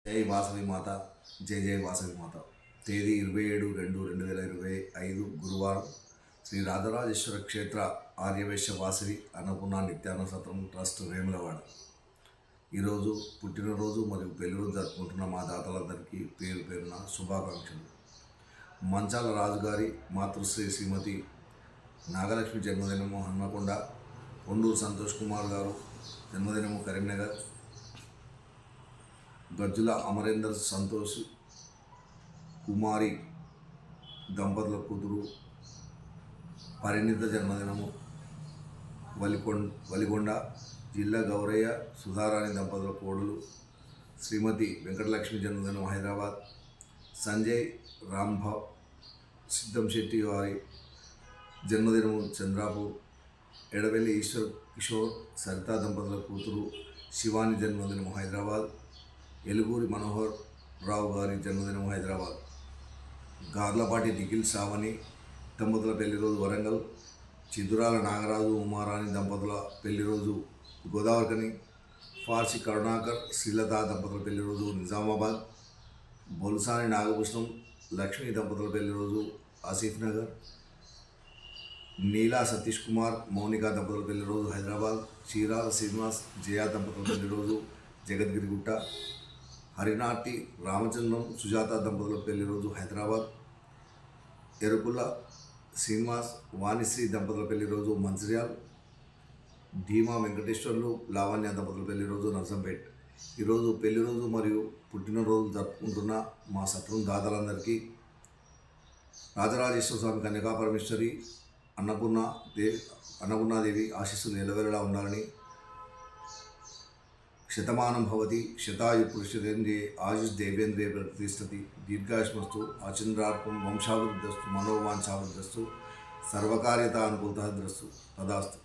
జై వాసవి మాత, జై జై వాసవి మాత. తేదీ 27/2/2025 గురువారం. శ్రీ రాజరాజేశ్వర క్షేత్ర ఆర్యవైశ్య వాసవి అన్నపూర్ణ నిత్యాన్న సత్రం ట్రస్ట్ వేములవాడ. ఈరోజు పుట్టినరోజు మరియు పెళ్లిరోజు జరుపుకుంటున్న మా దాతలందరికీ పేరు పేరున శుభాకాంక్షలు. మంచాల రాజుగారి మాతృశ్రీ శ్రీమతి నాగలక్ష్మి జన్మదినము హన్మకొండ. పొండూరు సంతోష్ కుమార్ గారు జన్మదినము కరీంనగర్. గజ్జుల అమరేందర్ సంతోష్ కుమారి దంపతుల కూతురు పరిణిత జన్మదినము వలిగొండ. జిల్లా గౌరయ్య సుధారాణి దంపతుల కోడలు శ్రీమతి వెంకటలక్ష్మి జన్మదినం హైదరాబాద్. సంజయ్ రాంభవ్ సిద్ధం శెట్టి వారి జన్మదినము చంద్రాపూర్. ఎడవెల్లి ఈశ్వర్ కిషోర్ సరితా దంపతుల కూతురు శివాని జన్మదినము హైదరాబాద్. ఎలుగూరి మనోహర్ రావు గారి జన్మదినం హైదరాబాద్. గార్లపాటి నిఖిల్ సావని దంపతుల పెళ్లిరోజు వరంగల్. చిదురాల నాగరాజు ఉమారాణి దంపతుల పెళ్లిరోజు గోదావరికని. ఫార్సి కరుణాకర్ శ్రీలత దంపతుల పెళ్లిరోజు నిజామాబాద్. బొల్సాని నాగభూషణం లక్ష్మీ దంపతుల పెళ్లిరోజు ఆసిఫ్ నగర్. నీలా సతీష్ కుమార్ మౌనిక దంపతుల పెళ్లిరోజు హైదరాబాద్. చీరాల శ్రీనివాస్ జయా దంపతుల పెళ్లిరోజు జగద్గిరిగుట్ట. హరినాటి రామచంద్రం సుజాత దంపతుల పెళ్లిరోజు హైదరాబాద్. ఎరుకుల శ్రీనివాస్ వాణిశ్రీ దంపతుల పెళ్లిరోజు మంచిర్యాల్. ధీమా వెంకటేశ్వర్లు లావణ్య దంపతుల పెళ్లిరోజు నర్సంపేట్. ఈరోజు పెళ్లిరోజు మరియు పుట్టినరోజు జరుపుకుంటున్న మా సత్రం దాతలందరికీ రాజరాజేశ్వర స్వామి కన్యకాపరమేశ్వరి అన్నపూర్ణాదేవి ఆశీస్సులు నిలవేళలా ఉండాలని. శతమానం భవతి శతాయు పురుషేంద్రియ ఆయుష్ దేవేంద్రియ ప్రతిష్టతి దీర్ఘాయుష్మస్తు ఆచంద్రార్పం వంశాభివృద్ధస్తు మనోవాంఛాభివృద్ధస్తు సర్వకార్యత అనుకూలతద్రస్తు తదాస్తు.